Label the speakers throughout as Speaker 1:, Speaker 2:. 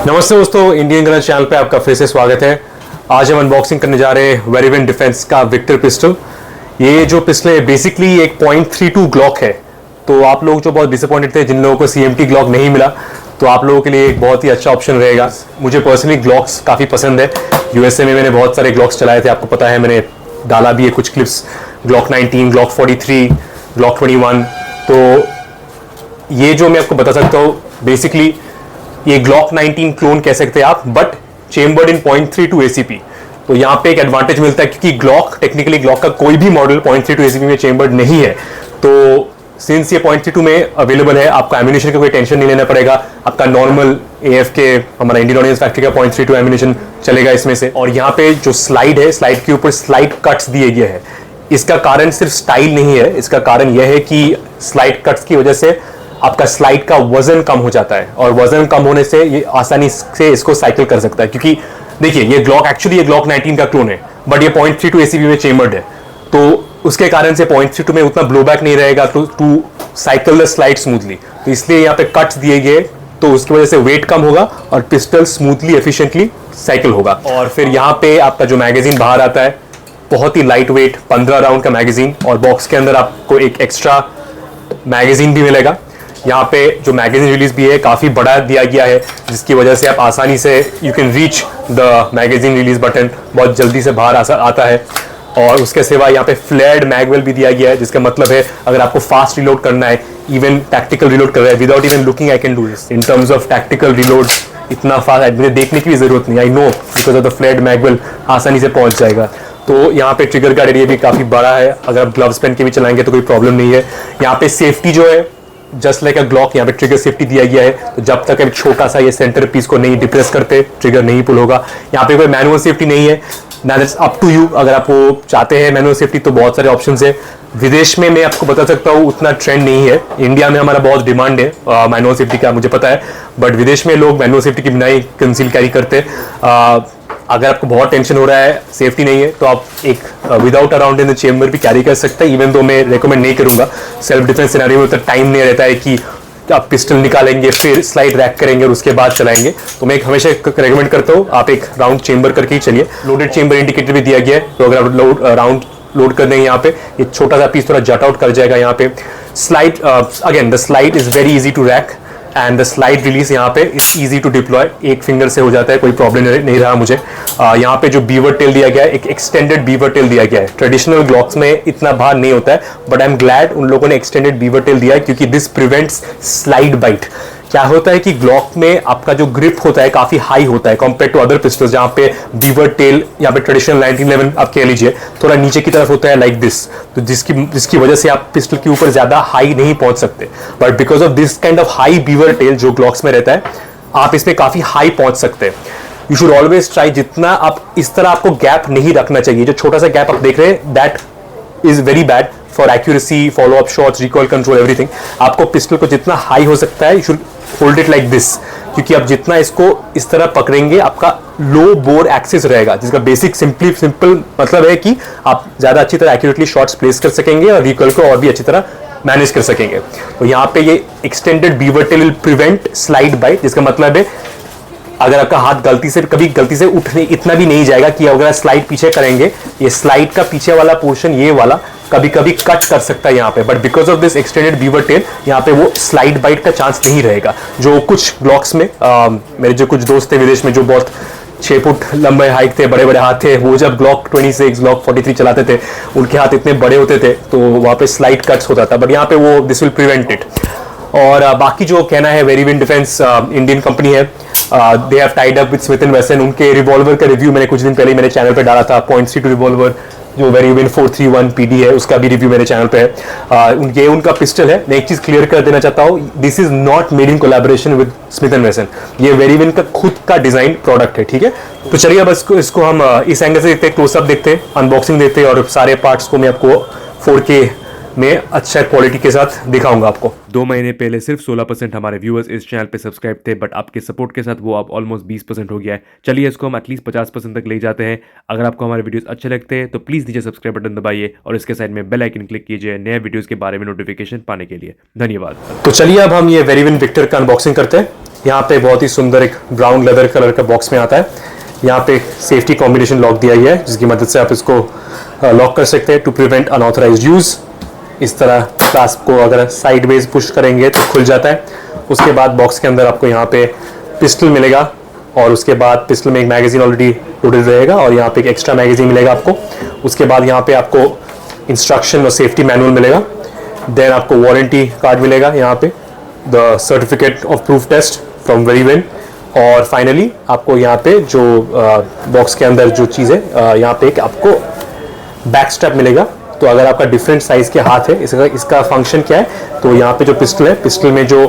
Speaker 1: नमस्ते दोस्तों, Indian gun channel पे आपका फिर से स्वागत है। आज हम अनबॉक्सिंग करने जा रहे हैं वेरिविन डिफेंस का विक्टर पिस्टल। ये जो पिस्टल है बेसिकली एक .32 ग्लॉक है। तो आप लोग जो बहुत डिसअपॉइंटेड थे, जिन लोगों को CMT ग्लॉक नहीं मिला, तो आप लोगों के लिए एक बहुत ही अच्छा ऑप्शन रहेगा। मुझे पर्सनली ग्लॉक्स काफ़ी पसंद है। USA में मैंने बहुत सारे ग्लॉक्स चलाए थे, आपको पता है, मैंने डाला भी है कुछ क्लिप्स। Glock 19, Glock 43, Glock 21। तो ये जो मैं आपको बता सकता हूँ, बेसिकली ये ग्लॉक 19 क्लोन कह सकते हैं आप, बट चेम्बर्ड इन .32 ACP। तो यहाँ पे एक एडवांटेज मिलता है क्योंकि टेक्निकली ग्लॉक का कोई भी मॉडल .32 ACP में चेम्बर्ड नहीं है। तो सिंस ये .32 में अवेलेबल है, आपको एम्यूनेशन का कोई टेंशन नहीं लेना पड़ेगा। आपका नॉर्मल AFK हमारा इंडियन ऑर्डिनेंस फैक्ट्री का .32 एम्यूनेशन चलेगा इसमें से। और यहाँ पे जो स्लाइड है, स्लाइड के ऊपर स्लाइड कट्स दिए गए हैं। इसका कारण सिर्फ स्टाइल नहीं है, इसका कारण यह है कि स्लाइड कट्स की वजह से आपका स्लाइड का वजन कम हो जाता है, और वजन कम होने से ये आसानी से इसको साइकिल कर सकता है। क्योंकि देखिए, ये ग्लॉक 19 का क्लोन है, बट ये .32 ACP में चेम्बर्ड है। तो उसके कारण से .32 में उतना ब्लोबैक नहीं रहेगा to cycle the slide smoothly. तो इसलिए यहाँ पे कट्स दिए गए, तो उसकी वजह से वेट कम होगा और पिस्टल स्मूथली एफिशिएंटली साइकिल होगा। और फिर यहाँ पे आपका जो मैगजीन बाहर आता है, बहुत ही लाइट वेट 15 राउंड का मैगजीन, और बॉक्स के अंदर आपको एक एक्स्ट्रा मैगजीन भी मिलेगा। यहाँ पे जो मैगजीन रिलीज भी है काफ़ी बड़ा दिया गया है, जिसकी वजह से आप आसानी से you can reach the magazine release button, बहुत जल्दी से बाहर आता है। और उसके सिवा यहाँ पे फ्लेयर्ड मैगवेल भी दिया गया है, जिसका मतलब है अगर आपको फास्ट रिलोड करना है, इवन टैक्टिकल रिलोड कर रहा है, without even looking I can do this. In terms of tactical reload इतना फास्ट मुझे देखने की भी जरूरत नहीं, I know, because of the flared मैगवेल आसानी से पहुंच जाएगा। तो यहाँ पे ट्रिगर गार्ड एरिया भी काफ़ी बड़ा है, अगर आप ग्लव्स पहन के भी चलाएंगे तो कोई प्रॉब्लम नहीं है। यहाँ पे सेफ्टी जो है, जस्ट लाइक अ ग्लॉक, यहाँ पे ट्रिगर सेफ्टी दिया गया है। तो जब तक एक छोटा सा ये सेंटर पीस को नहीं डिप्रेस करते, ट्रिगर नहीं पुल होगा। यहाँ पे कोई मैनुअल सेफ्टी नहीं है, दैट्स अप टू यू। अगर आप वो चाहते हैं मैनुअल सेफ्टी, तो बहुत सारे ऑप्शंस है। विदेश में मैं आपको बता सकता हूँ उतना ट्रेंड नहीं है। इंडिया में हमारा बहुत डिमांड है मैनुअल सेफ्टी का, मुझे पता है, बट विदेश में लोग मैनुअल सेफ्टी की बिना ही कंसील कैरी करते हैं। अगर आपको बहुत टेंशन हो रहा है, सेफ्टी नहीं है, तो आप एक without around in the chamber भी कैरी कर सकते हैं। इवन तो मैं रेकमेंड नहीं करूंगा, सेल्फ डिफेंस सिनेरियो में उतना टाइम नहीं रहता है कि आप पिस्टल निकालेंगे, फिर स्लाइड रैक करेंगे और उसके बाद चलाएंगे। तो मैं हमेशा रेकमेंड करता हूँ आप एक राउंड चेम्बर करके ही चलिए। लोडेड चेम्बर इंडिकेटर भी दिया गया है, तो अगर आप राउंड लोड कर देंगे यहाँ पे, ये छोटा सा पीस थोड़ा जट आउट कर जाएगा। यहाँ पे slide, again the slide is very easy to rack, and the slide release यहाँ पे इज इजी टू डिप्लॉय, एक फिंगर से हो जाता है, कोई प्रॉब्लम नहीं रहा मुझे। यहाँ पे जो बीवर टेल दिया गया है, एक एक्सटेंडेड बीवर टेल दिया गया है। ट्रेडिशनल ग्लॉक्स में इतना भार नहीं होता है, बट आई एम ग्लैड उन लोगों ने एक्सटेंडेड बीवर टेल दिया है, क्योंकि दिस प्रिवेंट्स स्लाइड बाइट। क्या होता है कि ग्लॉक में आपका जो ग्रिप होता है काफी हाई होता है कंपेयर टू अदर पिस्टल्स, जहाँ पे बीवर टेल, यहाँ पे ट्रेडिशनल 1911 आप कह लीजिए, थोड़ा नीचे की तरफ होता है लाइक दिस। तो जिसकी वजह से आप पिस्टल के ऊपर ज्यादा हाई नहीं पहुंच सकते, but because of this kind of high beaver tail जो ग्लॉक्स में रहता है, आप इसमें काफी हाई पहुंच सकते हैं। यू शुड ऑलवेज ट्राई, जितना आप इस तरह आपको गैप नहीं रखना चाहिए। जो छोटा सा गैप आप देख रहे हैं, that is very bad for accuracy, follow up shots, recoil control, everything. आपको पिस्टल को जितना हाई हो सकता है, you should hold it like this, क्योंकि आप जितना इसको इस तरह पकड़ेंगे, आपका लो बोर एक्सिस रहेगा, जिसका बेसिक सिंपल मतलब है कि आप ज्यादा अच्छी तरह एक्यूरेटली शॉट्स प्लेस कर सकेंगे और रिकॉइल को और भी अच्छी तरह मैनेज कर सकेंगे। तो यहाँ पे ये extended beaver tail will prevent slide bite, जिसका मतलब है अगर आपका हाथ गलती से उठने इतना भी नहीं जाएगा कि अगर स्लाइड पीछे करेंगे, ये स्लाइड का पीछे वाला पोर्शन, ये वाला कभी कभी कट कर सकता है यहाँ पे, but because of this extended beaver tail यहाँ पे वो स्लाइड बाइट का चांस नहीं रहेगा। जो कुछ ब्लॉक्स में मेरे जो कुछ दोस्त थे विदेश में, जो बहुत 6 फुट लंबे हाइट थे, बड़े बड़े हाथ थे, वो जब ग्लॉक 26, ग्लॉक 43 चलाते थे, उनके हाथ इतने बड़े होते थे, तो वहाँ पे स्लाइड कट्स होता था, बट यहाँ पे वो दिस विल प्रिवेंट इट। और बाकी जो कहना है, वेरिविन डिफेंस इंडियन कंपनी है, they have tied up with Smith and वेसन। उनके रिवॉल्वर का रिव्यू मैंने कुछ दिन पहले मेरे चैनल पे डाला था। .32 रिवॉल्वर जो वेरिविन 431 PD है, उसका भी रिव्यू मेरे चैनल पे है। ये उनका पिस्टल है। मैं एक चीज क्लियर कर देना चाहता हूँ, this is not made in collaboration with Smith and वेसन। ये वेरिविन का खुद का डिजाइन प्रोडक्ट है, ठीक है। तो चलिए अब इसको हम इस एंगल से देखते हैं, क्लोजअप देखते हैं, अनबॉक्सिंग देखते हैं, और सारे पार्ट्स को मैं आपको 4K में अच्छा क्वालिटी के साथ दिखाऊंगा आपको।
Speaker 2: 2 महीने पहले सिर्फ 16% हमारे व्यूअर्स इस चैनल पे सब्सक्राइब थे, बट आपके सपोर्ट के साथ वो अब ऑलमोस्ट 20% हो गया है। चलिए इसको हम एटलीस्ट 50% तक ले जाते हैं। अगर आपको हमारे वीडियोस अच्छे लगते हैं तो प्लीज़ नीचे सब्सक्राइब बटन दबाइए और इसके साइड में बेल आइकन क्लिक कीजिए नए वीडियोस के बारे में नोटिफिकेशन पाने के लिए। धन्यवाद।
Speaker 1: तो चलिए अब हम ये वेरिविन विक्टर का अनबॉक्सिंग करते हैं। यहाँ पे बहुत ही सुंदर एक ब्राउन लेदर कलर का बॉक्स में आता है। यहाँ पे सेफ्टी कॉम्बिनेशन लॉक दिया गया है जिसकी मदद से आप इसको लॉक कर सकते हैं टू प्रिवेंट अनऑथराइज्ड यूज़। इस तरह क्लास्प को अगर साइडवेज पुश करेंगे तो खुल जाता है। उसके बाद बॉक्स के अंदर आपको यहाँ पे पिस्टल मिलेगा और उसके बाद पिस्टल में एक मैगजीन ऑलरेडी लोडेड रहेगा और यहाँ पे एक एक्स्ट्रा मैगजीन मिलेगा आपको। उसके बाद यहाँ पे आपको इंस्ट्रक्शन और सेफ्टी मैनुअल मिलेगा। देन आपको वारंटी कार्ड मिलेगा यहाँ पे, the certificate of proof test from Veriwin. और फाइनली आपको यहाँ पे जो बॉक्स के अंदर जो चीज़ है यहाँ पे एक आपको बैक स्ट्रैप मिलेगा। तो अगर आपका डिफरेंट साइज़ के हाथ है, इसका फंक्शन क्या है, तो यहाँ पे जो पिस्टल है, पिस्टल में जो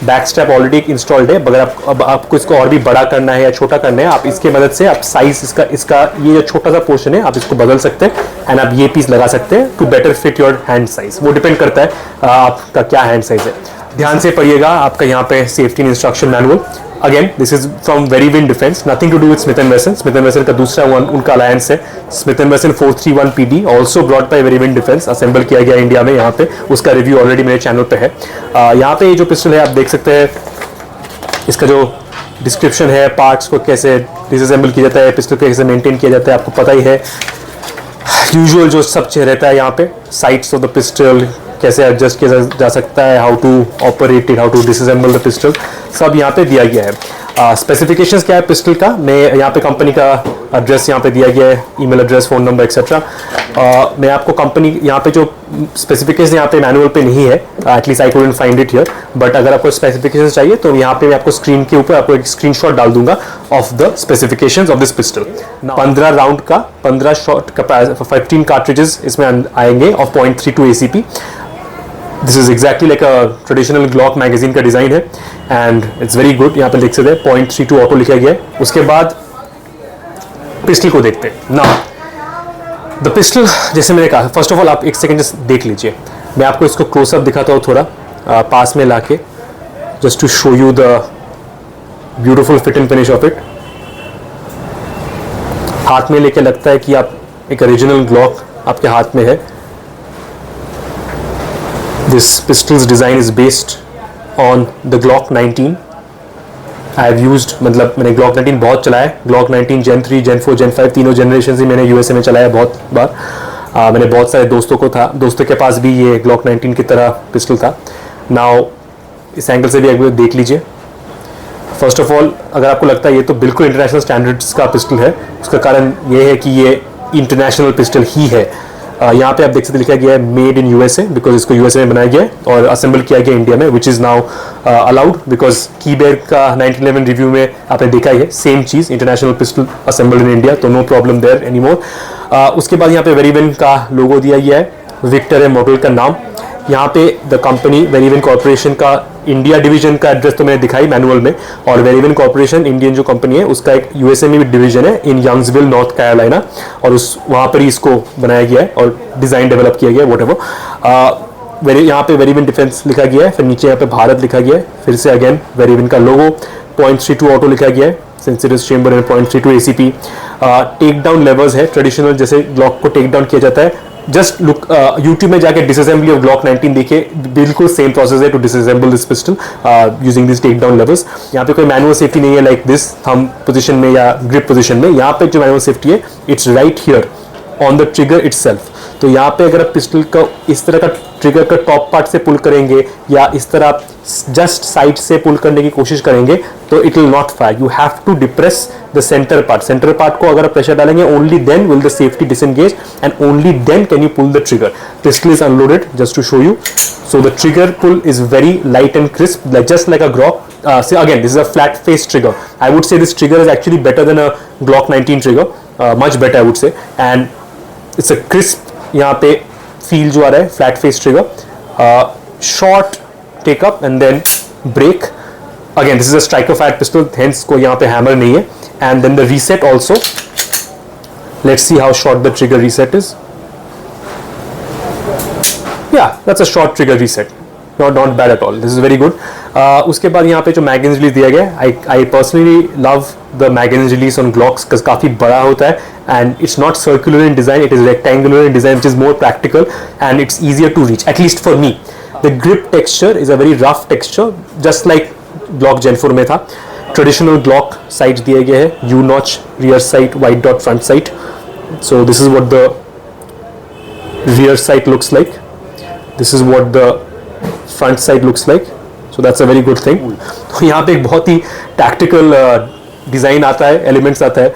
Speaker 1: बैक स्ट्रैप ऑलरेडी इंस्टॉल्ड है। अगर अब आपको इसको और भी बड़ा करना है या छोटा करना है, आप इसके मदद से आप साइज इसका ये जो छोटा सा पोर्शन है आप इसको बदल सकते हैं एंड आप ये पीस लगा सकते हैं to better fit your hand size. वो डिपेंड करता है आपका क्या हैंड साइज है। ध्यान से पढ़िएगा आपका यहाँ पे safety instruction manual. Again this is from Veriwin defence, nothing to do with Smith and Wesson. Smith and Wesson का दूसरा उनका अलायंस है Smith and Wesson 431 PD, also brought by Veriwin defence, assemble किया गया इंडिया में। यहाँ पे उसका रिव्यू ऑलरेडी मेरे चैनल पे है। यहाँ पे ये जो पिस्टल है आप देख सकते हैं, इसका जो डिस्क्रिप्शन है, पार्ट्स को कैसे डिसअसेंबल किया जाता है, पिस्टल को कैसे मेंटेन किया जाता है, आपको पता ही है। यूजुअल जो सब रहता है यहाँ पे, साइट्स ऑफ द पिस्टल कैसे एडजस्ट किया जा सकता है, how to operate it, how to disassemble the pistol, सब यहाँ पे दिया गया है। स्पेसिफिकेशंस क्या है पिस्टल का, मैं यहाँ पे कंपनी का एड्रेस यहाँ पे दिया गया है, email address, phone number etcetera. मैं आपको कंपनी यहाँ पे जो स्पेसिफिकेशंस यहाँ पे मैनुअल पे नहीं है, at least I couldn't find it here, but अगर आपको स्पेसिफिकेशंस चाहिए तो यहाँ पे मैं आपको स्क्रीन के ऊपर आपको एक स्क्रीनशॉट डाल दूंगा of the specifications of this pistol. 15 round का 15 शॉट का 15 कार्ट्रिजेस इसमें आएंगे of 0.32 ACP। This is exactly like a traditional Glock magazine का डिज़ाइन है एंड इट्स वेरी गुड। यहाँ पे लिख सकते हैं 0.32 ऑटो लिखा गया है। उसके बाद पिस्टल को देखते हैं ना। द पिस्टल, जैसे मैंने कहा, फर्स्ट ऑफ ऑल आप एक सेकेंड जस्ट देख लीजिए, मैं आपको इसको क्लोजअप दिखाता हूँ थोड़ा पास में लाके, just to show you the beautiful fit and finish of it. हाथ में लेके लगता है कि आप एक ओरिजिनल ग्लॉक आपके हाथ में है। This pistol's design is based on the Glock 19. I have used, मतलब मैंने Glock 19 बहुत चलाया है। Glock 19 Gen 3, Gen 4, Gen 5 तीनों जनरेशन ही मैंने USA में चलाया बहुत बार। मैंने बहुत सारे दोस्तों के पास भी ये Glock 19 की तरह पिस्टल था। नाउ इस एंगल से भी एक बार देख लीजिए। फर्स्ट ऑफ ऑल अगर आपको लगता है ये तो बिल्कुल इंटरनेशनल स्टैंडर्ड्स का पिस्टल है, उसका कारण ये है कि ये इंटरनेशनल पिस्टल ही है। यहाँ पे आप देख सकते लिखा गया है मेड इन USA, बिकॉज इसको USA में बनाया गया है और असेंबल किया गया इंडिया में, which is now allowed because Kimber का 1911 रिव्यू में आपने देखा ही है, सेम चीज़, international pistol assembled in India, तो नो प्रॉब्लम देयर एनीमोर। उसके बाद यहाँ पे वेरिविन का लोगो दिया गया है, विक्टर है मॉडल का नाम। यहाँ पे द कंपनी वेरिविन कॉर्पोरेशन का इंडिया डिवीजन का एड्रेस तो मैंने दिखाई मैनुअल में, और वेरिविन कॉर्पोरेशन इंडियन जो कंपनी है उसका एक USA में भी डिवीजन है इन यंग्सविल नॉर्थ कैरोलिना, और उस वहाँ पर ही इसको बनाया गया है और डिज़ाइन डेवलप किया गया है व्हाटएवर। यहाँ पे वेरिविन डिफेंस लिखा गया है, फिर नीचे यहाँ पे भारत लिखा गया है, फिर से अगेन वेरिविन का लोगो, 0.32 ऑटो लिखा गया है, sensitive chamber and 0.32 ACP। Take down levers है, ट्रेडिशनल जैसे ग्लॉक को टेक डाउन किया जाता है। जस्ट लुक यूट्यूब में जाके डिसअसेंबली ऑफ ग्लॉक 19 देखिए, बिल्कुल सेम प्रोसेस है to disassemble this pistol using this take down levers. यहाँ पे कोई मैनुअल सेफ्टी नहीं है लाइक दिस थंब पोजीशन में या ग्रिप पोजीशन में। यहाँ पे जो मैनुअल सेफ्टी है it's right here on the trigger itself. तो यहाँ पे अगर आप पिस्टल का इस तरह का ट्रिगर का टॉप पार्ट से पुल करेंगे या इस तरह आप जस्ट साइड से पुल करने की कोशिश करेंगे तो it will not fire. You have to depress the centre part को अगर आप प्रेशर डालेंगे only then will the safety disengage and only then can you pull the trigger. Pistol is unloaded just to show you. So the trigger pull is very light and crisp, like just like a Glock. So again, this is a flat face trigger. I would say this trigger is actually better than a Glock 19 trigger, much better I would say. And it's a crisp यहाँ पे feel जो आ रहा है, flat face trigger, short take up and then break. Again, this is a striker fired pistol, hence कोई यहाँ पे hammer नहीं है. And then the reset also. Let's see how short the trigger reset is. Yeah, that's a short trigger reset. Not bad at all, this is very good. उसके बाद यहाँ पे जो मैगजीन रिलीज दिया गया, I personally love the magazine release on Glocks, काफ़ी बड़ा होता है and it's not circular in design, it is rectangular in design which is more practical and it's easier to reach, at least for me. The grip texture is a very rough texture, just like Glock Gen 4 में था। Traditional Glock side दिए गए हैं, you notch rear side, white dot front side, so this is what the rear sight looks like, this is what the front side looks like, so that's a very good thing। तो यहाँ पे एक बहुत ही tactical design आता है, elements आता है।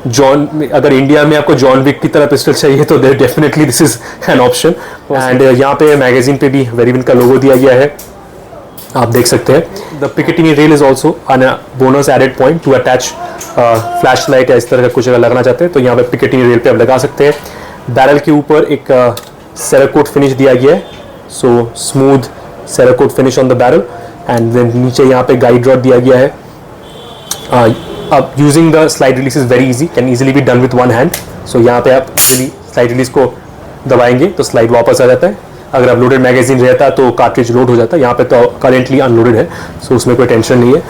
Speaker 1: John, अगर इंडिया में आपको जॉन विक की तरह पिस्टल चाहिए तो definitely this is an option. And यहाँ पे मैगजीन पे भी वेरिविन का लोगो दिया गया है, आप देख सकते हैं। The Picatinny rail is also an bonus added point to attach flash light या इस तरह का कुछ अगर लगाना चाहते हैं तो यहाँ पे पिकेटिनी रेल पे आप लगा सकते हैं। बैरल के ऊपर एक सेराकोट फिनिश दिया गया है, so smooth Cerakote finish on the barrel and then नीचे यहाँ पे गाइड रॉड दिया गया है। अब using the slide release is very easy, can easily be done with one hand. So यहाँ पे आप इजीली स्लाइड रिलीज को दबाएंगे तो स्लाइड वापस आ जाता है। अगर आप लोडेड मैगजीन रहता तो कार्ट्रिज लोड हो जाता है, यहाँ पे तो करेंटली अनलोडेड है, सो उसमें कोई टेंशन नहीं है।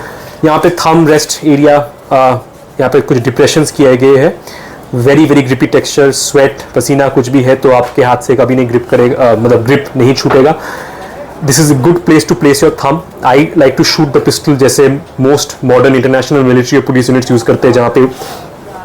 Speaker 1: यहाँ पे थंब रेस्ट एरिया, यहाँ पे कुछ डिप्रेशंस किए गए हैं। Very very grippy texture, sweat, पसीना कुछ भी है तो आपके हाथ से कभी नहीं ग्रिप करेगा, मतलब ग्रिप नहीं छूटेगा। This is a good place to place your thumb. I like to shoot the pistol जैसे मोस्ट मॉडर्न इंटरनेशनल मिलिट्री और पुलिस यूनिट्स यूज़ करते हैं, जहाँ पे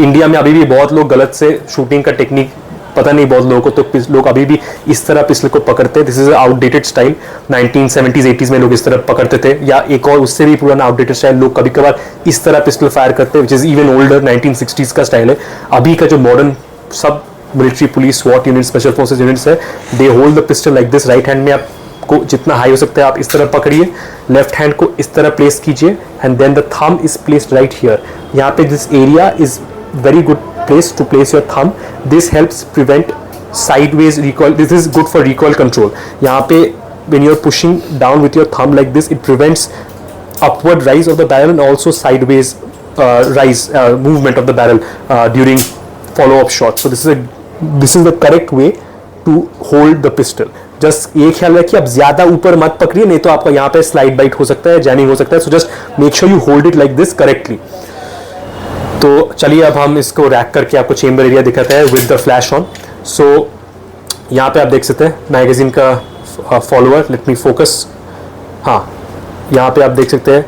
Speaker 1: इंडिया में अभी भी बहुत लोग गलत से शूटिंग का टेक्निक पता नहीं बहुत लोगों को, तो लोग अभी भी इस तरह पिस्टल को पकड़ते हैं। This is outdated style, 1970s 80s में लोग इस तरह पकड़ते थे, या एक और उससे भी पुराना आउटडेटेड स्टाइल लोग कभी कभार इस तरह पिस्टल फायर करते हैं, which is even older, 1960s का स्टाइल है। अभी का जो मॉडर्न सब मिलिट्री, पुलिस, स्वॉट यूनिट, स्पेशल फोर्सेज यूनिट्स है, they hold the pistol like this. Right hand में आपको जितना हाई हो सकता है आप इस तरह पकड़िए, लेफ्ट हैंड को इस तरह प्लेस कीजिए and then the thumb is placed right here. यहाँ पे this area is very good place to place your thumb. This helps prevent sideways recoil. This is good for recoil control. यहाँ पे when you're pushing down with your thumb like this, it prevents upward rise of the barrel and also sideways movement of the barrel during follow-up shot. So this is the correct way to hold the pistol. Just ये ख्याल रखिए, आप ज्यादा ऊपर मत पकड़िए, नहीं तो आपका यहाँ पे स्लाइड बाइट हो सकता है, जैमिंग हो सकता है। So just make sure you hold it like this correctly. तो चलिए अब हम इसको रैक करके आपको चेंबर एरिया दिखाते हैं विद द फ्लैश ऑन। सो यहाँ पे आप देख सकते हैं मैगजीन का फॉलोअर, लेट मी फोकस। हाँ, यहाँ पे आप देख सकते हैं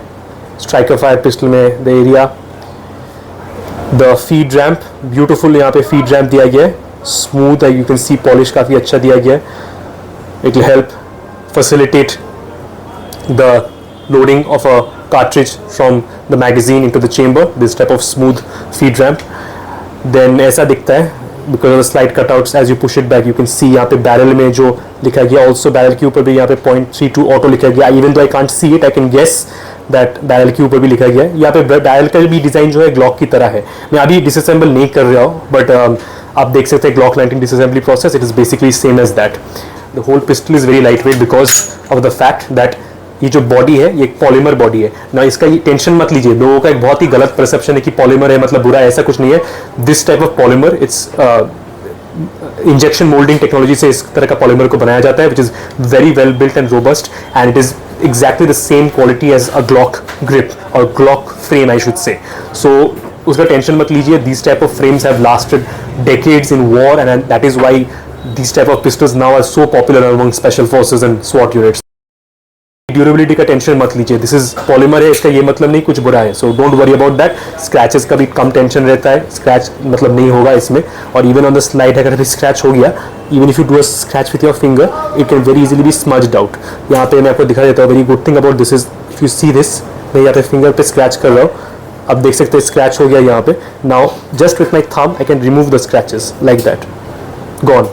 Speaker 1: स्ट्राइकर फायर पिस्टल में the area, the feed ramp, beautiful यहाँ पे फीड रैम्प दिया गया है, स्मूथ है, यू कैन सी पॉलिश काफ़ी अच्छा दिया गया है। It will help facilitate the loading of a cartridge from the magazine into the chamber, this type of smooth feed ramp। then ऐसा दिखता है because of the slide cutouts, as you push it back you can see यहाँ पे barrel में जो लिखा गया, also barrel के ऊपर भी यहाँ पे 0.32 ऑटो लिखा गया, even though I can't see it I can guess that barrel के ऊपर भी लिखा गया है। यहाँ पे बैरल का भी डिज़ाइन जो है ग्लॉक की तरह है। मैं अभी डिसअसेंबल नहीं कर रहा हूँ, बट आप देख सकते हैं Glock 19 disassembly process, it is basically same as that. The whole pistol is very light weight because of the fact that ये जो बॉडी है ये एक पॉलीमर बॉडी है ना। इसका ये टेंशन मत लीजिए, लोगों का एक बहुत ही गलत परसेप्शन है कि पॉलीमर है मतलब बुरा है, ऐसा कुछ नहीं है। This type of polymer, it's injection moulding technology से इस तरह का पॉलीमर को बनाया जाता है, which is very well built and robust and it is exactly the same quality as a Glock grip और Glock frame I should say. So उसका टेंशन मत लीजिए, this type of frames have lasted decades in war and that is why this type of pistols now are so popular among special forces and स्वॉट units. Durability का tension मत लीजिए, this is polymer है, इसका ये मतलब नहीं कुछ बुरा है, so don't worry about that. Scratches का भी कम टेंशन रहता है, स्क्रैच मतलब नहीं होगा इसमें। और इवन ऑन द स्लाइड अगर भी स्क्रैच हो गया, even if you do a scratch with your finger it can very easily B smudged out. यहाँ पे मैं आपको दिखा देता हूँ, very good thing about this is if you see this, मैं यहाँ पे फिंगर पे स्क्रैच कर रहा हूँ, अब देख सकते हैं स्क्रैच हो गया यहाँ पे। Now just with my thumb I can remove the scratches like that, gone.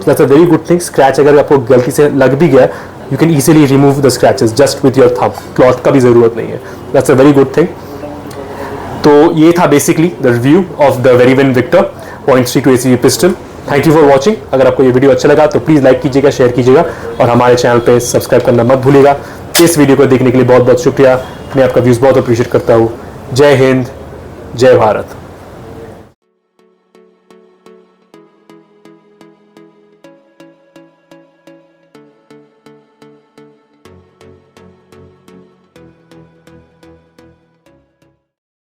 Speaker 1: That's a very good thing. Scratch अगर आपको गलती से लग भी गया, you can easily remove the scratches just with your thumb, cloth का भी ज़रूरत नहीं है। That's a very good thing। तो ये था basically the review of the Verivin Victor .32 ACP pistol। Thank you for watching। अगर आपको ये वीडियो अच्छा लगा तो प्लीज़ लाइक कीजिएगा, शेयर कीजिएगा और हमारे चैनल पे सब्सक्राइब करना मत भूलिएगा। इस वीडियो को देखने के लिए बहुत बहुत शुक्रिया, मैं आपका व्यूज़ बहुत अप्रिशिएट करता हूँ। जय हिंद, जय भारत।